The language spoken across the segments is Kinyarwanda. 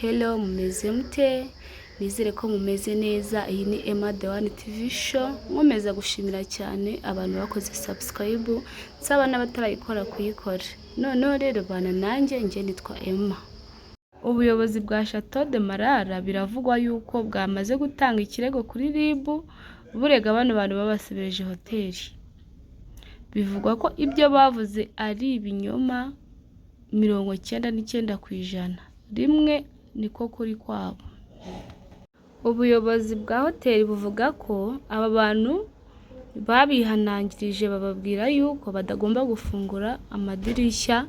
Hello mumeze mute, nizere ko mumeze neza. Iyi ni Emma The One TV show. Nkomeza gushimira cyane abantu bakoze subscribe, nsaba n'abatarayikora kuyikora. Noneho rero bana nanjye nge nitwa Emma. Ubuyobozi bwa Chateau de Marara biravugwa yuko bwamaze gutanga ikirego kuri RIB burega abantu babasebeje hoteli. Bivugwa ko ibyo bavuze ari ibinyoma 99%. Rimwe niko kuri kwabo. Ubuyobozi bwa hoteli buvuga ko aba bantu babihanangirije bababwira yuko badagomba gufungura amadirishya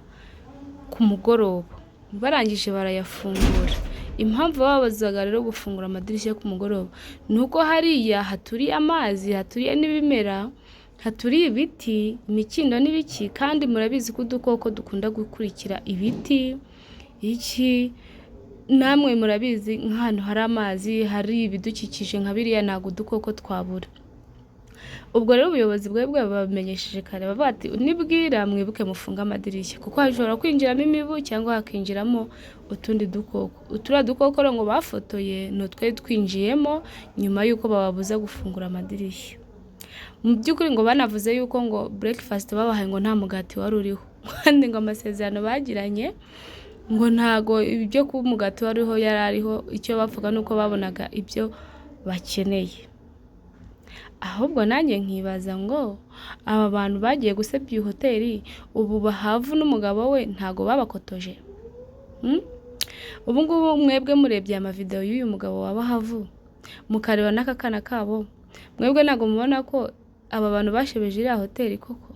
ku mugoroba. Barangije barayafungura. Impamvu babazaga rero gufungura amadirishya ku mugoroba nuko hariya haturiye amazi, haturiye n'ibimera, haturiye ibiti, imikindo n'ibiki, kandi murabizi ko udukoko dukunda gukurikira ibiti iki. Namwe murabizi nk'ahantu hari amazi, hari ibidukikije nka biriya, ntago udukoko twabura. Ubwo rero ubuyobozi bwe babamenyesheje kare bavuga ati nibwira mwibuke mufunga amadirishya kuko hashobora kwinjiramo imibu cyangwa hakinjiramo utundi dukoko. Utura dukoko ngo bafotoye no twe twinjiyemo nyuma yuko bababuza gufungura amadirishya. Mu by'ukuri ngo banavuze yuko ngo breakfast babahaye ngo nta mugati wari uriho, kandi ngo amasezerano bagiranye ngo ntago ibyo ku mugati wariho yarariho. Icyo bavuga nuko babonaga ibyo bakeneye. Ahubwo nanjye nkibaza ngo aba bantu bagiye gusebya hoteli ubu bahavu n'umugabo we ntago babakotoje. Ubu ngubu mwebwe murebye ama video y'uyu mugabo wabahavu mukareba n'akakana kabo, mwebwe ntago mubona ko aba bantu bashebeje iriya hoteli koko?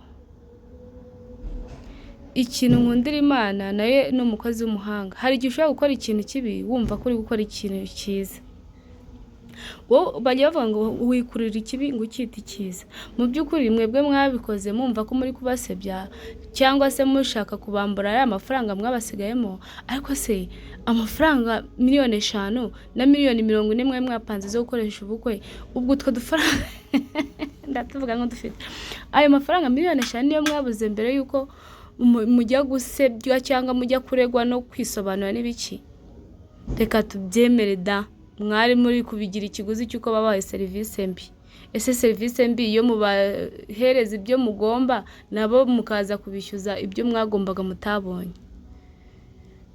Ikintu nkundira Imana naye n'umukozi w'umuhanga, hari igihe ushobora gukora ikintu kibi wumva ko uri gukora ikintu cyiza. Wo bajya bavuga ngo wikurira ikibi ngo ukite icyiza. Mu by'ukuri mwebwe mwabikoze mumva ko muri kubasebya cyangwa se mushaka kubambura ya mafaranga mwabasigayemo. Ariko se amafaranga 5,000,000 na 40,000,000 mwe mwapanze zo gukoresha ubukwe, ubwo utwo dufaranga ndatuvuga ngo dufite ayo mafaranga 5,000,000 niyo mwabuze mbere yuko mujya gusebywa cyangwa mujya kuregwa no kwisobanura n'ibiki. Reka tubyemere da, mwari muri kubigira ikiguzi cyuko babaye service mbi. Ese service mbi iyo mubahereza ibyo mugomba nabo mukaza kubishyuza ibyo mwagombaga mutabonye?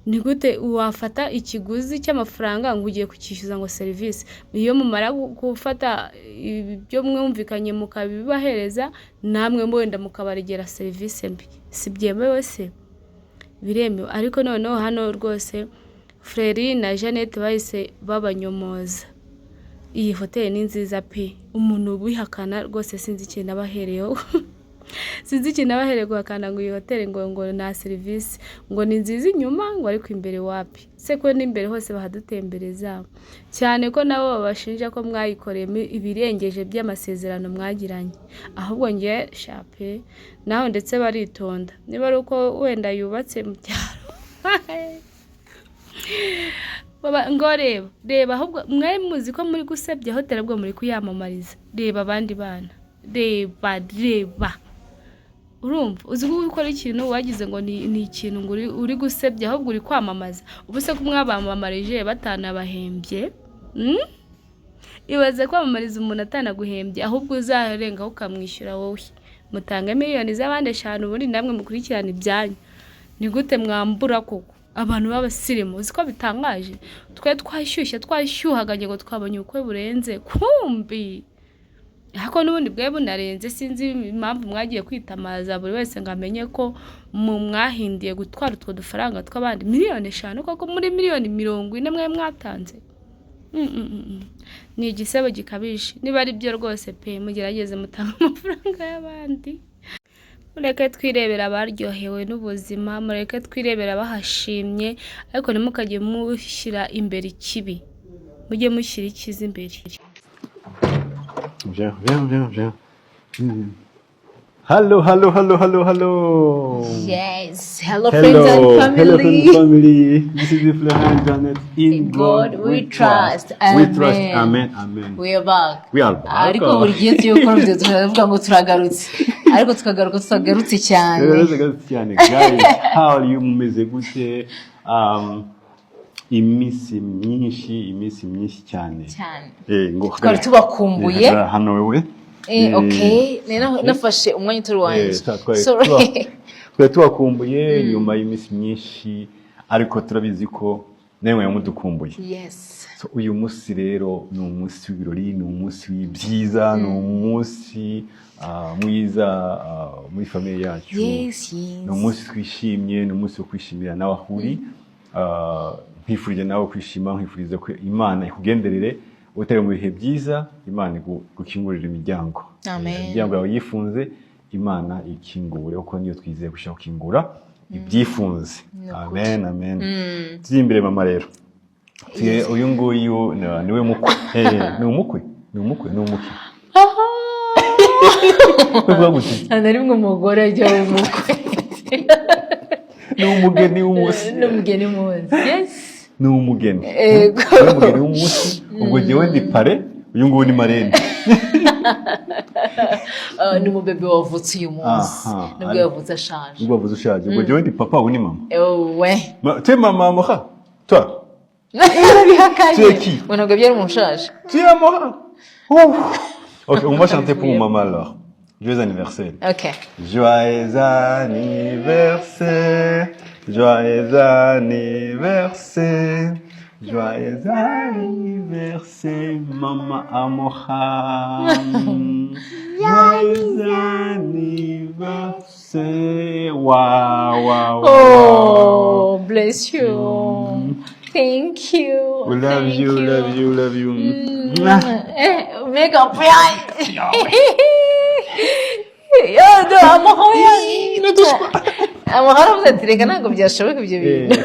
Ni gute wafata ikiguzi cy'amafaranga ngo ugiye kukishyuza ngo service? Iyo mumara gufata ibyo mwumvikanye mukabibahereza namwe mwenda mukabaregera service mbi, si byemewe se? Biremewe. Ariko noneho hano rwose Freri na Jeannette bahise babanyomoza. Iyi hoteli ni nziza pe, umuntu ubihakana rwose sinzi ikintu abahereyeho. Sinzi ikintu abahereye guhakana ngo iyi hoteli ngo na service ngo ni nziza inyuma ngo ariko imbere wapi? Se ko n'imbere hose bahadutembereza, cyane ko nabo babashinja ko mwayikoreye ibirengeje by'amasezerano mwagiranye. Ahubwo nge shape naho ndetse baritonda niba ari uko wenda yubatse mu cyaro. Ngo reba ahubwo mwe muzi ko muri gusebya hoteli bwo muri kuyamamariza. Reba abandi bana, reba urumva uzi ko ukora ikintu wagize ngo ni ikintu ngo uri gusebya ahubwo uri kwamamaza. Ubuse ko mwabamamarije batanabahembye. Ibaze kwamamariza umuntu atanaguhembye ahubwo uzarengaho ukamwishyura wowe mutanga miliyoni z'abandi 5 ubundi namwe mukurikirana ibyanyu. Ni gute mwambura koko abantu b'abasirimu? Uzi ko bitangaje twe twashyuhaganye ngo twabonye ukwe burenze, kumbi hako n'ubundi bwe bunarenze. Sinzi impamvu mwagiye kwitamaza buri wese ngo amenye ko mwahindiye gutwara utwo dufaranga tw'abandi 5,000,000 koko muri 40,000,000 mwe mwatanze. Ni igisebo gikabije. Niba ari byo rwose pe mugerageze mutanga amafaranga y'abandi. Mureke twirebera abaryohewe n'ubuzima, mureke twirebera bahashimye, ariko ntimukajye mushyira imbere ikibi, mujye mushyira ikiza imbere. Viens. Hello. Yes. Hello, friends and family. Hello, friends and family. This is Florent Janet. In God we trust. We trust. Amen. We are back. Ariko buri gihe tuyokora ibyo tuvuga ngo turagarutse. Ariko tukagarutse cyane. Guys, how are you? Mumeze gute? iminsi myinshi cyane ngo twari tubakumbuye hano wewe okay nafashe umwanya utari wanjye twari tubakumbuye nyuma y'iminsi myinshi ariko turabizi ko nawe mudukumbuye so uyu munsi rero ni umunsi w'ibirori ni umunsi w'ibyiza ni umunsi mwiza muri famille yacu ni umunsi twishimye ni umunsi wo kwishimira nawe ahuri nkwifurije nawe kwishima nkwifuriza ko Imana ikugenderere utari mu bihe byiza Imana gukingurira imiryango imiryango yawe yifunze Imana ikingure uko niyo twizeye gushaka gukingura ibyifunze amen turi imbere mama rero uyu nguyu niwe mukwe ni umukwe kuvuga gute nari mwe umugore ajya umukwe ni umugeni w'umunsi ni umugeni w'umunsi ubwo jyewe ndi pare uyu nguyu ni marene ni umubebe wavutse uyu munsi nibwo yavutse ashaje ubwo jyewe ndi papa ubu ni mama tu es maman Amora toi yarabihakanye ngo ntabwo byari umushaje tu es Amora ok on va chanter pour maman alors joyeux anniversaire joyeux anniversaire joyeux anniversaire joyeux anniversaire maman Amora joyeux anniversaire wow oh bless you thank you we love you make up Amahoro avuze ati reka ntabwo byashoboka ibyo bintu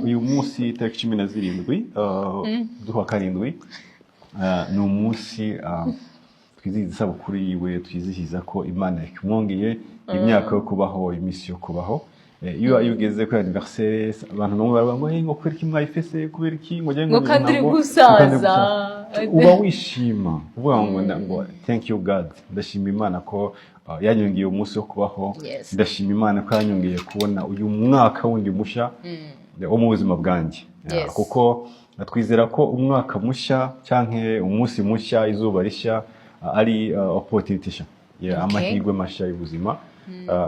uyu munsi tariki 17 z'ukwa karindwi ni umunsi twizihiza isabukuru yiwe twizihiza ko Imana yakumwongeye imyaka yo kubaho iminsi yo kubaho iyo ugeze kuri anniversaire abantu bamwe baravuga ngo kubera iki mwayifese kubera iki ngo kandi gusaza uba wishima uvuga ngo thank you God ndashima Imana ko yanyongeye umunsi wo kubaho ndashima Imana ko yanyongeye kubona uyu mwaka wundi mushya wo mu buzima bwanjye kuko twizera ko umwaka mushya cyanke umunsi mushya izuba rishya ari opportunity nshya amahirwe mashya y'ubuzima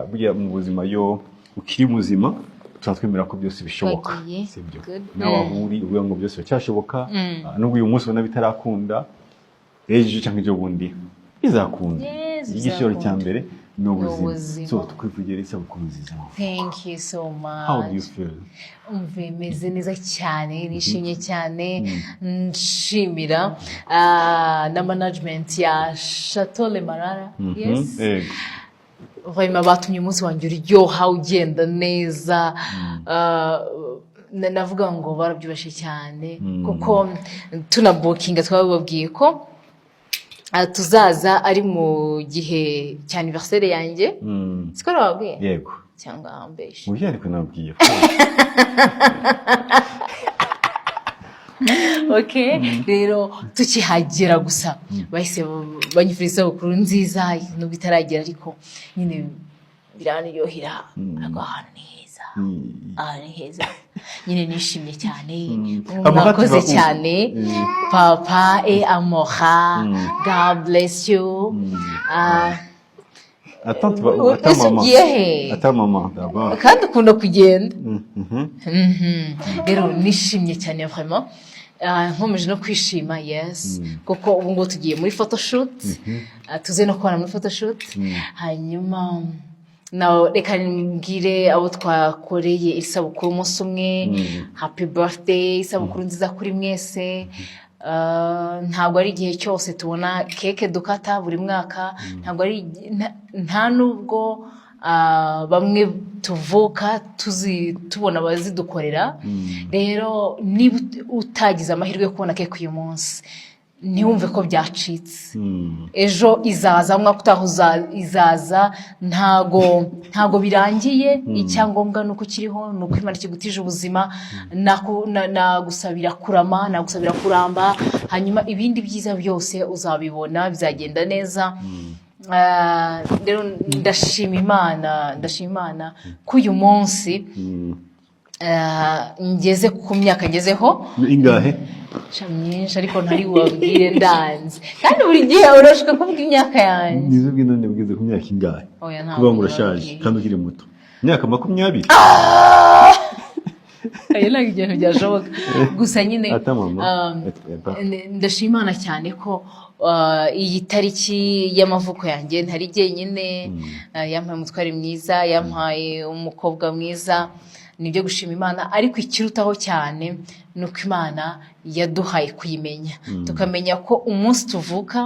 burya mu buzima yo ukiri muzima twatwemera ko byose bishoboka sibyo nawe ahuri uvuga ngo byose cyashoboka nubwo uyu munsi ubona bitarakunda ejo cyangwa ejo bundi bizakunda igishoro cya mbere ni ubuzima so tukwivugira isabukuru nziza thank you so much how do you feel umve meze neza cyane nishimye cyane nshimira na management ya Chateau Le Marara vraiment batumye umunsi wanjye uryoha ugenda neza navuga ngo barabyubashe cyane kuko tunabukinga twababwiye ko tuzaza ari mu gihe cya anniversaire yanjye siko nababwiye yego cyangwa mbeshe uyu ariko nabwiye okay rero tukihagera gusa bahise banyifuriza isabukuru nziza nubwo itaragera ariko nyine biranyohera ariko ahantu ni heza nyine nishimye cyane mwakoze cyane papa et Amora God bless you ata mama d'abord kandi ukunda kugenda rero nishimye cyane vraiment nkomeje no kwishima kuko ubu ngubu tugiye muri photoshoot tuze no kubana muri photoshoot hanyuma nawe reka mbwire abo twakoreye isabukuru umunsi umwe happy birthday isabukuru nziza kuri mwese ntabwo ari igihe cyose tubona keke dukata buri mwaka ntabwo ari nta nubwo bamwe tuvuka tubona abazidukorera rero niba utagize amahirwe yo kubona keke uyu munsi ntiwumve ko byacitse ejo izaza umwaka utaha izaza ntago birangiye icyangombwa nuko kiriho nuko Imana ikigutije ubuzima nagusabira kurama nagusabira kuramba hanyuma ibindi byiza byose uzabibona bizagenda neza rero ndashima Imana ko uyu munsi ngeze ku myaka ngezeho ingahe myinshi ariko ntari wabwire ndanze kandi buri gihe urashaka kuvuga imyaka yanjye nizo bw'inone bwize ku myaka ingahe kuba ngo urashaje kandi ukiri muto imyaka 20 ayo ntabwo ibintu byashoboka gusa nyine ndashimana cyane ko iyi tariki y'amavuko yanjye ntari jyenyine yampaye umutware mwiza yampaye umukobwa mwiza nibyo gushima Imana ariko ikirutaho cyane ni uko Imana yaduhaye kuyimenya tukamenya ko umunsi tuvuka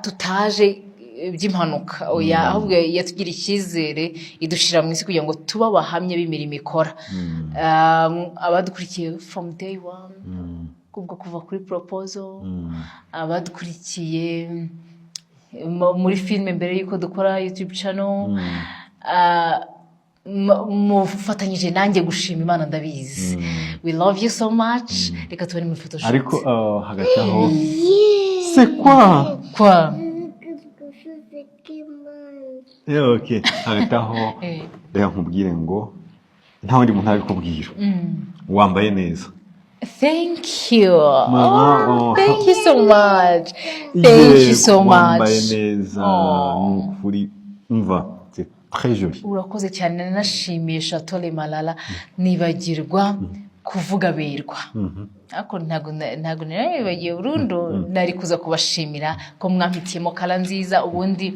tutaje by'impanuka ahubwo yatugira icyizere idushira mu isi kugira ngo tuba abahamya b'imirimo ikora abadukurikiye from day one kubwo kuva kuri proposal abadukurikiye muri filime mbere y'uko dukora YouTube channel mufatanyije nanjye gushima Imana ndabizi we love you so much reka tubone muri photoshoot ariko hagati aho c'est quoi okay hagati aho reka nkubwire ngo nta wundi muntu ari kubwira wambaye neza thank you thank you so much thank you so much wambaye neza nukuri mva très joli urakoze cyane nashimiye Chateau Le Malala nibagirwa kuvuga berwa ariko ntago narabibagiye burundu nari kuza kubashimira ko mwampitiyemo kala nziza ubundi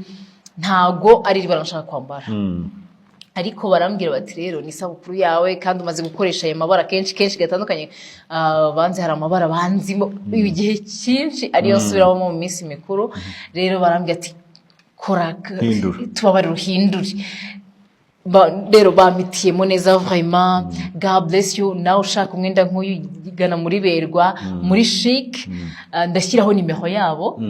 ntago ari ribara nshaka kwambara ariko barambwira bati rero ni sabukuru yawe kandi umaze gukoresha ayo mabara kenshi gatandukanye banze hari amabara banzimo igihe cyinshi ariyo nsubiramo mu minsi mikuru rero barambwira ati kora tubabarira uhindure rero bamitiyemo neza vraiment God bless you nawe ushaka umwenda nk'uyu gana muri berwa muri chic ndashyiraho nimero yabo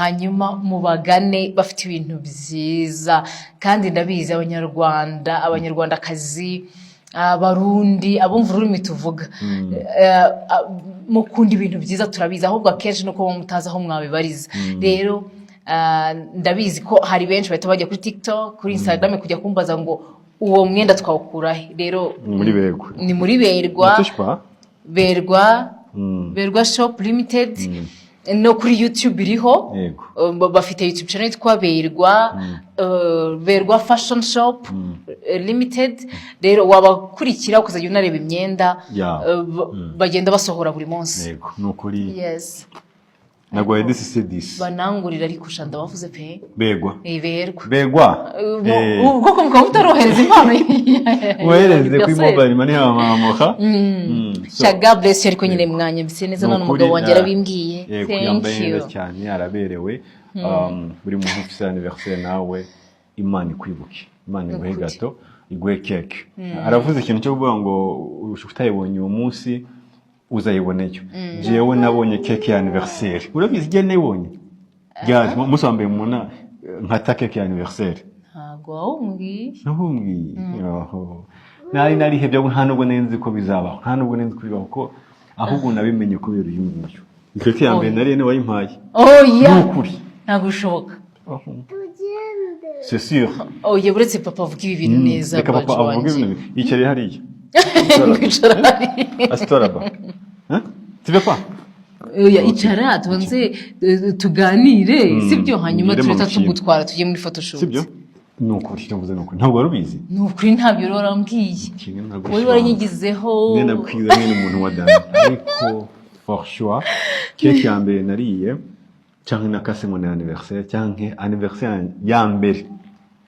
hanyuma mubagane bafite ibintu byiza kandi ndabizi abanyarwandakazi abarundi abumva ururimi tuvuga mukunda ibintu byiza turabizi ahubwo akenshi nuko mutazi aho mwabibariza rero ndabizi ko hari benshi bahita bajya kuri TikTok kuri Instagram kujya kumbaza ngo uwo mwenda twawukurahe rero ni muri berwa shop limited no kuri YouTube iriho bafite YouTube channel yitwa berwa fashion shop limited rero wabakurikira ukazajya unareba imyenda bagenda basohora buri munsi yego nukuri yes nagwaye this banangurira ariko shanda bavuze pe berwa ubwo ko mutarohereza impano wohereze kuri mobile money hamamoka God bless you ariko nyine mwanya mbise neza none umugabo wanjye arabimbwiye thank you cyane araberewe buri muntu ufite anniversaire nawe Imana ikwibuke Imana iguhe gato iguhe cake aravuze ikintu cyo kuvuga ngo utayibonye uwo munsi uzayiboneyo jewe nabonye cake ya anniversaire urabizi je nabonye gaje musambye muna nkata cake ya anniversaire ntago umbwiye nari hebye nta nubwo nenzi ko bizabaho nta nubwo nenzi kubibaho ko ahubwo nabimenye kubera uyu nguyu cake ya mbere nari wayimpaye nukuri ntago bishoboka c'est sûr buretse papa avuga ibi bintu neza reka papa avuga ibintu yicaye hariya Astoraba. Tu veux pas? Icara tubanze tuganire sibyo hanyuma tureta tugutwara tujye muri photoshoot. Sibyo? Nukuri cyamvuze nukuri. Ntabwo warubyizi. Nukuri ntabyo warambwiye. Wowe waranyigizeho. Nenda bukwiza nyine umuntu wa dana. Ariko for sure cake ya mbere nariye cyangwa nakase mon anniversaire cyangwa anniversaire ya mbere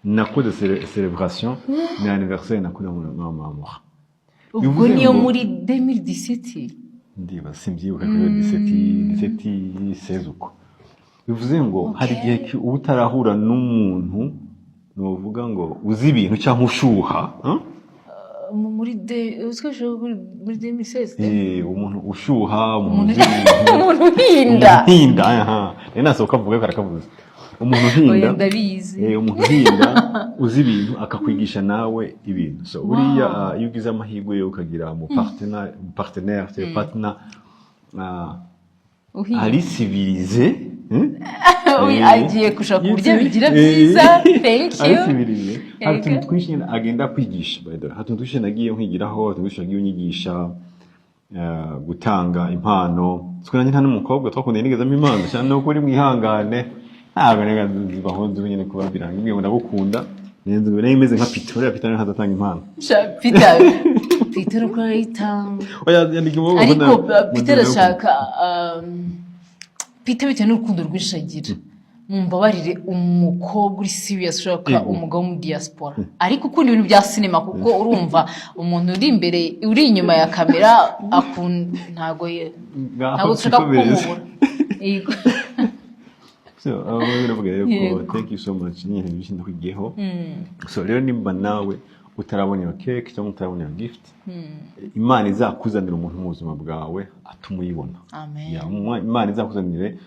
nakoze celebration ni anniversaire nakoze mu mama. Ubwo niyo muri 2017 ndiba simbyibuka kuri 17 uko bivuze ngo hari igihe utarahura n'umuntu novuga ngo uzi ibintu cyangwa ushuha muri 2016 umuntu ushuha umuntu hinda nasohoka mvuga karakavuze umuntu hinda umuntu hinda uzi ibintu akakwigisha nawe ibintu so buriya iyo ugize amahirwe yo ukagira mu partenaire ari civilisé agiye gushaka uburyo bigira byiza. Thank you. Arasibiriye. Hari utuntu twinshi agenda kwigisha by the way. Hari utuntu twinshi nagiye nkigiraho, utuntu twinshi nagiye unyigisha gutanga impano. Twiranye nta n'umukobwa twakundanye nigezamo impano cyane no kuri mwihangane. Ntabwo nega zibahonze nyine kubabira ngiye ngo ndagukunda. Nenze ngo imeze nka Peter, Peter ntadatanga impano. Peter uko yitanga. Oya yandikiye ariko Peter ashaka Peter bitewe n'urukundo rw'ishagira. Mumbabarire umukobwa uri serious ushaka umugabo mu diaspora. Ariko ukunda ibintu bya cinema kuko urumva umuntu uri imbere uri inyuma ya kamera ntago ushaka kumubura. So, thank you so much. Nyine bishinda kwigiyeho. So rero nimba nawe utarabonera cake cyangwa utarabonera gift, Imana izakuzanira umuntu mu buzima bwawe atumuyibona. Amen. Imana izakuzanire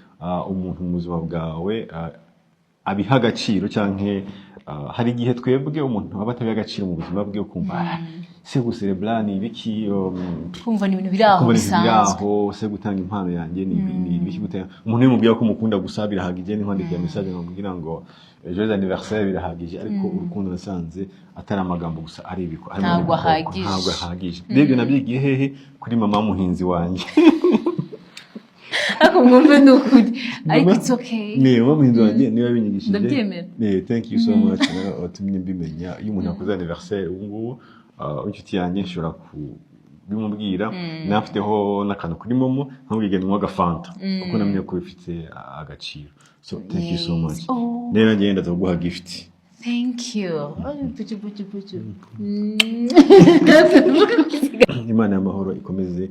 umuntu mu buzima bwawe abiha agaciro cyangwa hari igihe twebwe umuntu aba atabiha agaciro mu buzima bwe ukumva se gucerebra ni ibiki kumva ni ibintu biraho bisanzwe se gutanga impano yanjye ni ibiki gutanga umuntu yimubwira ko umukunda gusa birahagije ni nkwandika message nkamubwira ngo joyeux anniversaire birahagije ariko urukundo nasanze atari amagambo gusa ari ibiko ntabwo ahagije bibyo nabyigiye hehe kuri mama muhinzi wanjye ako mwumve n'ukuri ariko it's okay ni mama muhinzi wanjye niwe binyigishije ndabyemera thank you so much watumye mbimenya iyo umuntu akoze anniversaire ubu inshuti yanjye nshobora kubimubwira nafiteho n'akantu kuri momo nkubwige n'uwa gafanta kuko namenye ko bifite agaciro so thank you so much rero ngenda ndaguha gift thank you puchu Imana y'amahoro ikomeze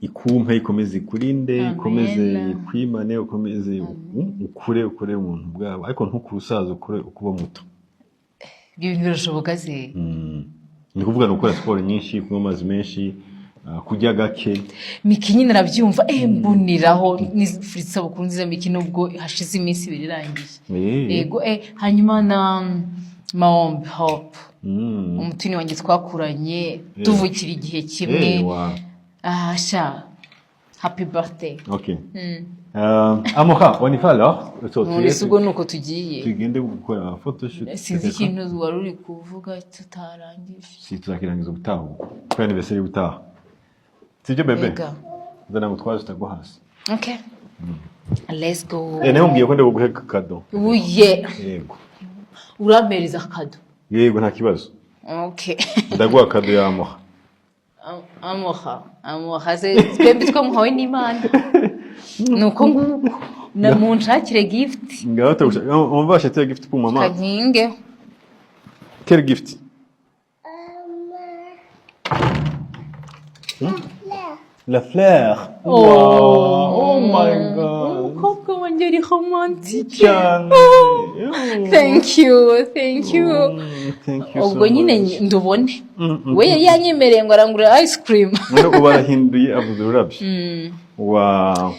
ikumpe ikomeze ikurinde ikomeze kwimane ukomeze ukure umuntu bwabo ariko ntukurusaza ukure ukuba muto ibyo bintu birashoboka se ni kuvuga no gukora siporo nyinshi kunywa amazi menshi kujya gake Miki nyine arabyumva mbuniraho ni Fritza bukunziza Miki nubwo hashize iminsi ibiri irangiye yego hanyuma na Maombi Hope umutini wanjye twakuranye tuvukira igihe kimwe sha happy birthday okay amoka wanifa alors urisugo nuko tugiye tugende gukora photoshoot sinzi ikintu wari uri kuvuga tutarangije tuzakirangiza gutaha kwa anniversaire gutaha sibyo bebe ndana mutwaje tagwa hasi okay let's go nawe mbwiye ko ndego guheka kado uye yego urampereza kado yego nta kibazo okay ndagwa kado ya amoha amoha ze twembi twamuhawe n'Imana nuko nguko na munshakire gift ngaho tagusha on va acheter gift pour maman kaginge quel gift La fleur. Oh my god. Umukobwa wanjye ari romantique. Thank you. Thank you ubwo nyine ndubone. We yanyemereye ngo arangura ice cream. None ko barahinduye avuze urabye. Wow.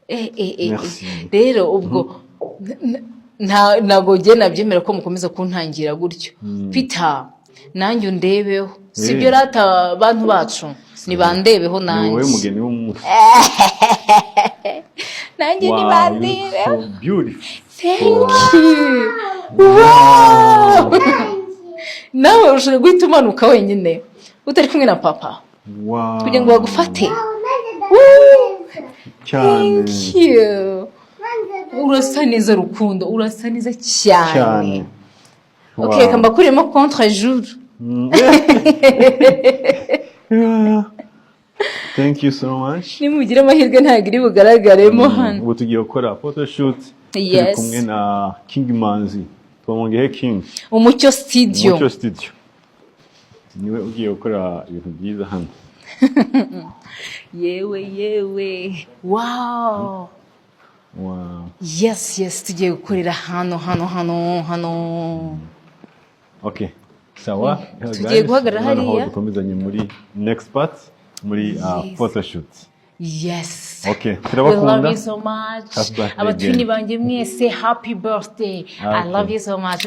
Merci. Rero ubwo ntago je nabyemera ko mukomeza kuntangira gutyo. Peter nanjye undebeho. Sibyo rata abantu bacu. Nibandebeho nanjye. Wowe mugeni w'umunsi. Nanjye nibandebeho. So beautiful. Thank you. Wow. Nawe ushobora guhita umanuka wenyine utari kumwe na papa. Wow. Kugira ngo bagufate. Thank you. Urasa neza rukundo, urasa neza cyane. Okay, kamba kurimo contre jour. Thank you so much. Nimugira amahirwe ntagiri bugaragaremo hano. Ubu tugiye gukora photoshoot turi kumwe na King Manzi. Twamongeye King. Umucyo studio. Umucyo studio. Niwe ugiye gukora ibintu byiza hano. Yewe. Wow. Yes, tugiye gukorera hano. Okay. Sawa. Tugiye guhagarara hariya. Dukomezanye muri next part muri photoshoot. Yes. Okay. We love you so much. Abatwini banjye mwese happy birthday. I love you so much.